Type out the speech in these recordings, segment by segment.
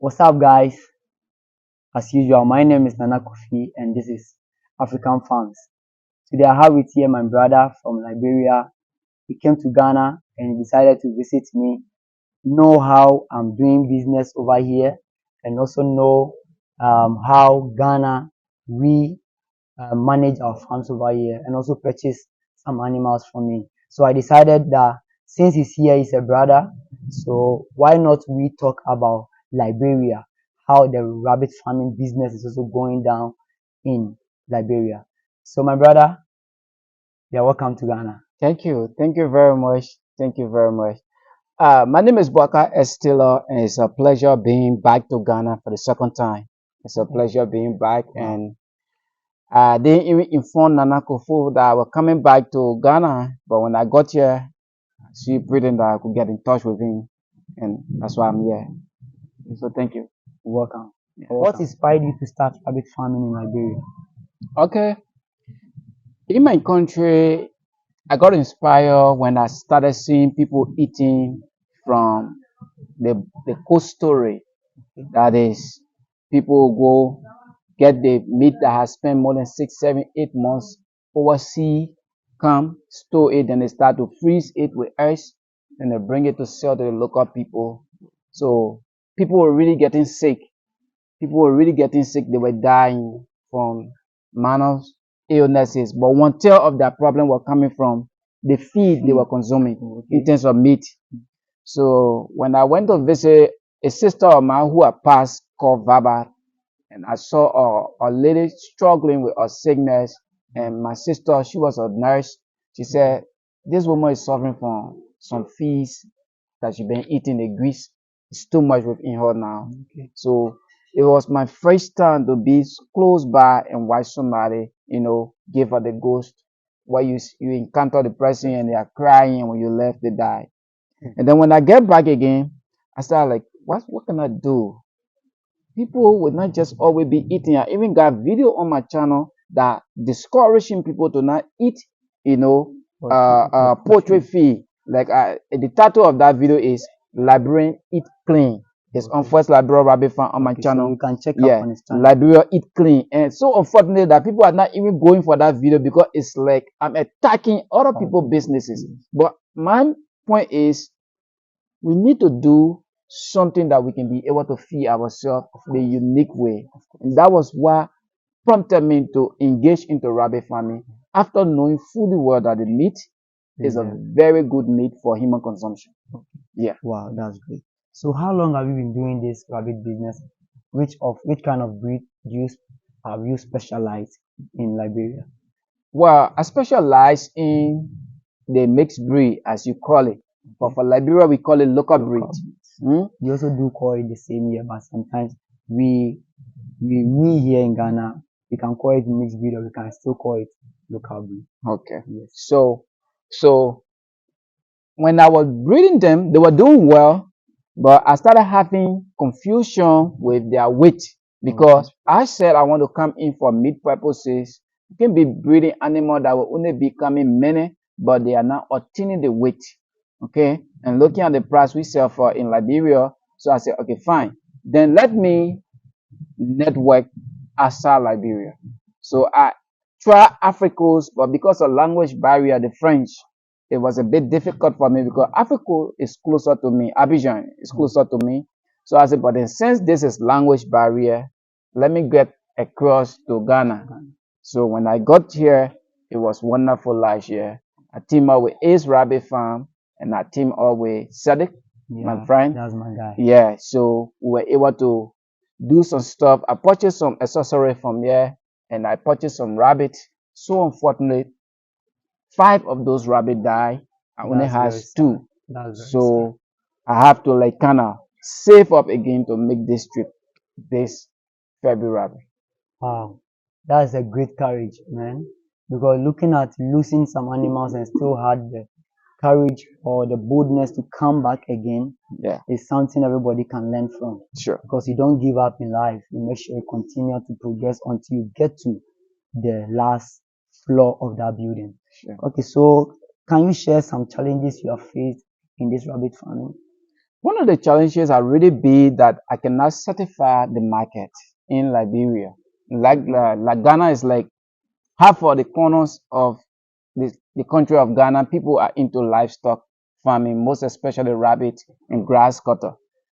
What's up, guys? As usual, my name is Nana Kofi, and this is African Farms. Today, I have with here my brother from Liberia. He came to Ghana and he decided to visit me, know how I'm doing business over here, and also know how Ghana we manage our farms over here, and also purchase some animals from me. So I decided that since he's here, he's a brother, so why not we talk about Liberia, how the rabbit farming business is also going down in Liberia. So my brother, you're welcome to Ghana. Thank you. Thank you very much. Thank you very much. My name is Bwaka Estilo, and it's a pleasure being back to Ghana for the second time. It's a pleasure being back, Wow. and I didn't even inform Nana Kofu that I was coming back to Ghana, but when I got here, she pretended that I could get in touch with him, and that's why I'm here. So thank you. Welcome. Yeah. What inspired you to start rabbit farming in Liberia? Okay. In my country, I got inspired when I started seeing people eating from the cold storage. That is, people go get the meat that has spent more than 6, 7, 8 months overseas, come store it, and they start to freeze it with ice, and they bring it to sell to the local people. So people were really getting sick. People were really getting sick. They were dying from minor illnesses. But one tail of that problem was coming from the feed they were consuming in terms of meat. So when I went to visit a sister of mine who had passed called Vaba, and I saw a lady struggling with a sickness, and my sister, she was a nurse. She said, this woman is suffering from some fees that she been eating the grease. It's too much within her now. Okay. So it was my first time to be close by and watch somebody, give her the ghost. Where you encounter the person and they are crying, and when you left, they die. And then when I get back again, I started like, what can I do? People would not just always be eating. I even got video on my channel that discouraging people to not eat, poultry feed. Like the title of that video is Liberian Eat Clean. It's on First Liberia Rabbit Farm on my Okay, so channel. you can check up Yeah, on his channel. Liberia Eat Clean. And so unfortunately that people are not even going for that video because it's like I'm attacking other people's businesses. But my point is we need to do something that we can be able to feed ourselves the unique way. And that was what prompted me to engage into rabbit farming after knowing fully well that the meat is a very good meat for human consumption. Yeah. Wow, that's great. So how long have you been doing this rabbit business? Which kind of breed have you specialized in Liberia? Well, I specialize in the mixed breed, as you call it. But for Liberia, we call it local breed. We also do call it the same here, but sometimes we here in Ghana, we can call it mixed breed or we can still call it local breed. Okay. Yes. So when I was breeding them, they were doing well, but I started having confusion with their weight because I said I want to come in for meat purposes. You can be breeding animals that will only be coming many, but they are not obtaining the weight. Okay, and looking at the price we sell for in Liberia, so I said, okay, fine. Then let me network outside Liberia. So I try Africans, but because of language barrier, the French, it was a bit difficult for me because Africa is closer to me. Abidjan is closer to me. So I said, but then since this is language barrier, let me get across to Ghana. So when I got here, it was wonderful last year. I teamed up with Ace Rabbit Farm and I teamed up with Sadiq, my friend. That's my guy. Yeah, so we were able to do some stuff. I purchased some accessory from there and I purchased some rabbit. So unfortunately, 5 of those rabbit died. I only has 2. So I have to like kind of save up again to make this trip this February. Wow, that's a great courage, man. Because looking at losing some animals and still had the courage or the boldness to come back again Yeah, is something everybody can learn from. sure. Because you don't give up in life. You make sure you continue to progress until you get to the last floor of that building. Sure. Okay, so can you share some challenges you have faced in this rabbit farming? One of the challenges are really big that I cannot certify the market in Liberia. Like Ghana is like half of the corners of the country of Ghana, people are into livestock farming, most especially rabbit and grass cutter.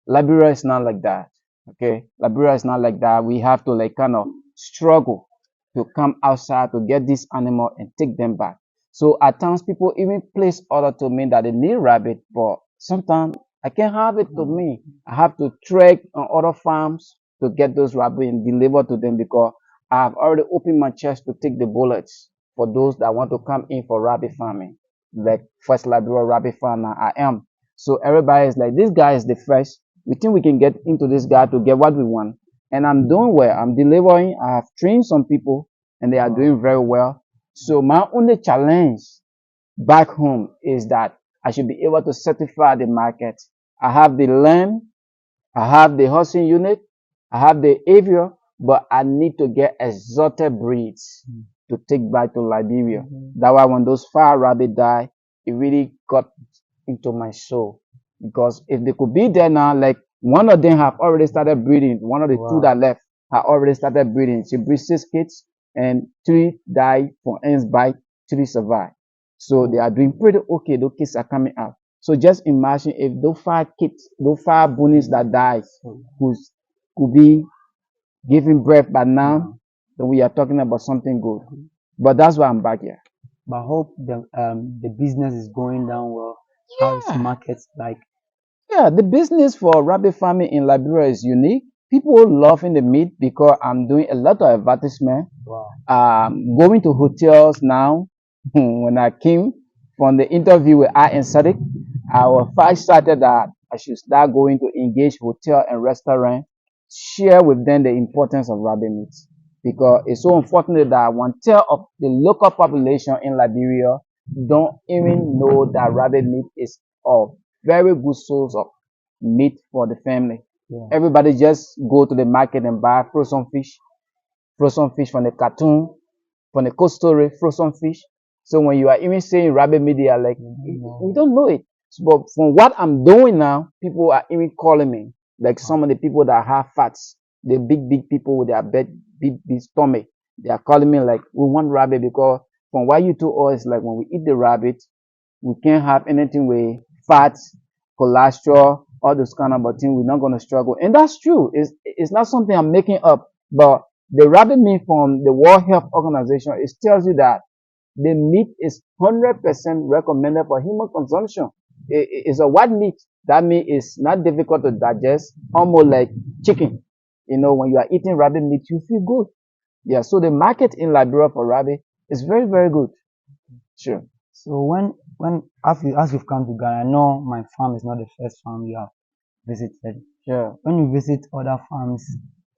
Liberia is not like that. Okay, Liberia is not like that. We have to like kind of struggle to come outside to get this animal and take them back. So at times people even place order to me that they need rabbit, but sometimes I can't have it to me. I have to trek on other farms to get those rabbit and deliver to them because I have already opened my chest to take the bullets for those that want to come in for rabbit farming. Like first Liberia rabbit farmer I am. So everybody is like, this guy is the first. We think we can get into this guy to get what we want. And I'm doing well. I'm delivering. I have trained some people and they are doing very well. So my only challenge back home is that I should be able to certify the market. I have the land, I have the housing unit, I have the aviary, but I need to get exotic breeds to take back to Liberia. That why when those fire rabbit die, it really got into my soul. Because if they could be there now, like one of them have already started breeding, one of the two that left have already started breeding. She breeds 6 kids and 3 died from ants bite, 3 survived. So they are doing pretty okay. Those kids are coming out. So just imagine if those 5 kids, those 5 bunnies that died could be giving birth by now, then we are talking about something good. But that's why I'm back here. But I hope the business is going down well. How is Yeah. markets like? Yeah, the business for rabbit farming in Liberia is unique. People loving the meat because I'm doing a lot of advertisement. Wow. Going to hotels now. When I came from the interview with I and Sadiq, I was first started that I should start going to engage hotel and restaurant, share with them the importance of rabbit meat. Because it's so unfortunate that 1/3 of the local population in Liberia don't even know that rabbit meat is a very good source of meat for the family. Yeah. Everybody just go to the market and buy frozen fish from the cartoon, from the cold storage, frozen fish. So when you are even saying rabbit meat, they are like, we don't know it. But from what I'm doing now, people are even calling me, like some of the people that have fats, the big people with their big stomach, they are calling me like, we want rabbit because from what you told us, like when we eat the rabbit, we can't have anything with fats, cholesterol, all those kind of things. We're not going to struggle. And that's true. It's not something I'm making up. But the rabbit meat from the World Health Organization, it tells you that the meat is 100% recommended for human consumption. It's a white meat. That meat is not difficult to digest, almost like chicken. You know, when you are eating rabbit meat, you feel good. Yeah, so the market in Liberia for rabbit is very, very good. Sure. So when as you've come to Ghana, I know my farm is not the first farm you have visited. Sure. When you visit other farms,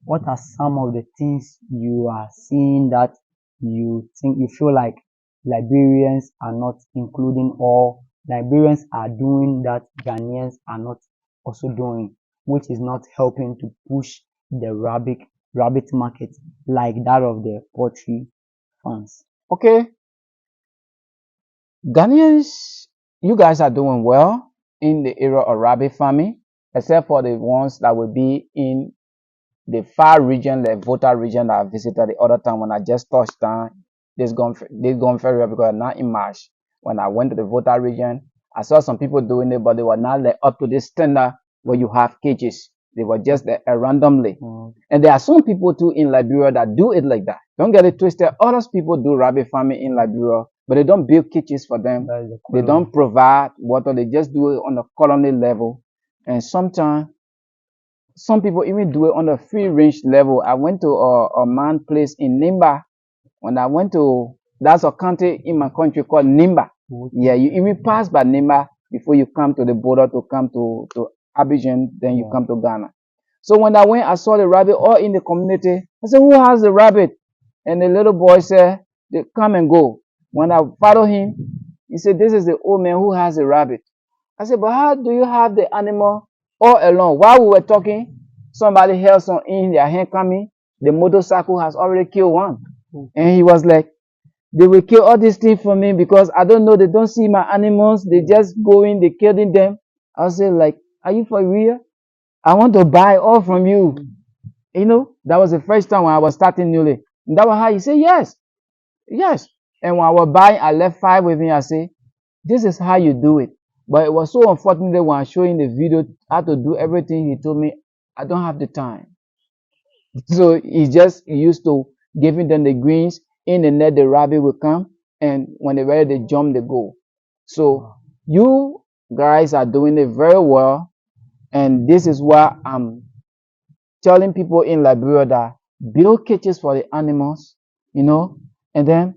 what are some of the things you are seeing that you think you feel like Liberians are not including, or Liberians are doing that Ghanaians are not also doing, which is not helping to push the rabbit market like that of the poultry farms? Okay, Ghanaians, you guys are doing well in the area of rabbit farming, except for the ones that will be in the far region, the Volta region that I visited the other time when I just touched down. This gone very well because not in March. When I went to the Volta region, I saw some people doing it, but they were not like up to this standard where you have cages. They were just there randomly. And there are some people too in Liberia that do it like that. Don't get it twisted. Other people do rabbit farming in Liberia, but they don't build cages for them. They don't provide water. They just do it on a colony level. And sometimes some people even do it on a free range level. I went to a man place in Nimba. When I went to, that's a county in my country called Nimba. Yeah, you even pass by Nimba before you come to the border to come to Abidjan, then you come to Ghana. So when I went, I saw the rabbit all in the community. I said, who has the rabbit? And the little boy said, they come and go. When I followed him, he said, this is the old man who has the rabbit. I said, but how do you have the animal all alone? While we were talking, somebody held some in their hand coming. The motorcycle has already killed one. And he was like, they will kill all these things for me because I don't know, they don't see my animals. They just go in, they killing them. I said, like, Are you for real? I want to buy all from you. You know, that was the first time when I was starting newly. And that was how he said, yes, yes. And when I was buying, I left 5 with him. I say, this is how you do it. But it was so unfortunate when I showed him the video how to do everything. He told me, I don't have the time. So he used to giving them the greens in the net. The rabbit will come, and when they're ready, they jump, they go. So you guys are doing it very well, and this is why I'm telling people in Liberia that build cages for the animals, you know, and then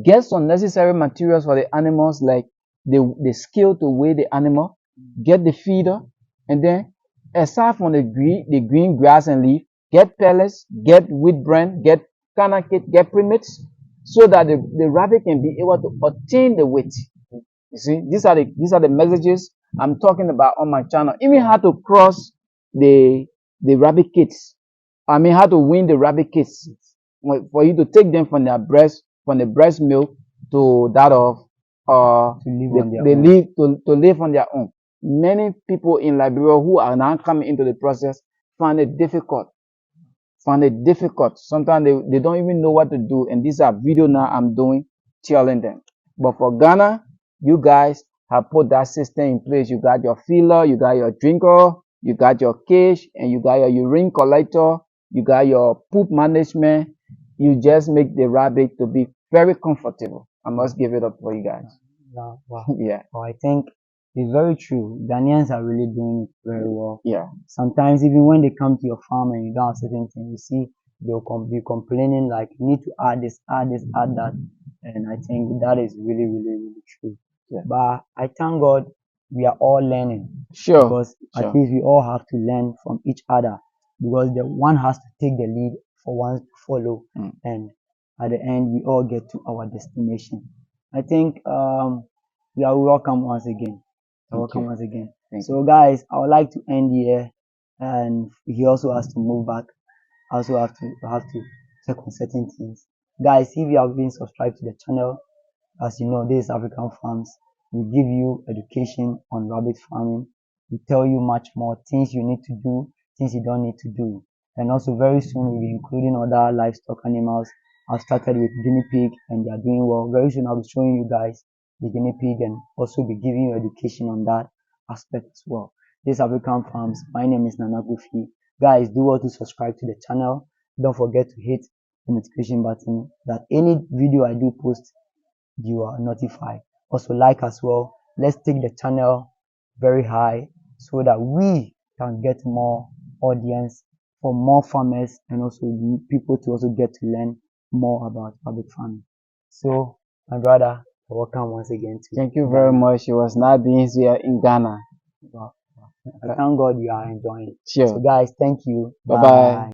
get some necessary materials for the animals, like the scale to weigh the animal, get the feeder, and then aside from the green grass and leaf, get pellets, get wheat bran, get kit, get premix, so that the rabbit can be able to obtain the weight. You see, these are the messages I'm talking about on my channel. Even how to cross the the rabbit kits. I mean, how to win the rabbit kits for you to take them from the breast milk to that of To live on their they own. live to live on their own. Many people in Liberia who are now coming into the process find it difficult. Find it difficult. Sometimes they don't even know what to do. And these are video now I'm doing telling them. But for Ghana, you guys have put that system in place. You got your filler, you got your drinker, you got your cage, and you got your urine collector, you got your poop management. You just make the rabbit to be very comfortable. I must give it up for you guys. Wow, wow. Yeah, Well, I think it's very true. Ghanaians are really doing it very well. yeah, Sometimes even when they come to your farm and you don't have certain things, you see they'll be complaining like you need to add this, add this, add that, and I think that is really, really, really true. yeah. But I thank God we are all learning Sure, because at sure. least we all have to learn from each other because the one has to take the lead for one to follow, Mm. and at the end we all get to our destination. I think you are welcome once again. You're Thank welcome you. once again. Thank you. So guys, I would like to end here, and he also has to move back. I also have to check on certain things. Guys, if you have been subscribed to the channel, as you know, this is African Farms. We give you education on rabbit farming. We tell you much more things you need to do, things you don't need to do. And also very soon we'll be including other livestock animals. I've started with guinea pig and they are doing well. Very soon I'll be showing you guys the guinea pig and also be giving you education on that aspect as well. This is African Farms. My name is Nana Gufi. Guys, do well to subscribe to the channel. Don't forget to hit the notification button that any video I do post you are notified. Also like as well. Let's take the channel very high so that we can get more audience for more farmers and also people to also get to learn more about rabbit farming. So my brother, welcome once again to Thank you very much. It was nice being here in Ghana. Wow. I thank God you are enjoying. Sure. So guys, thank you. Bye bye.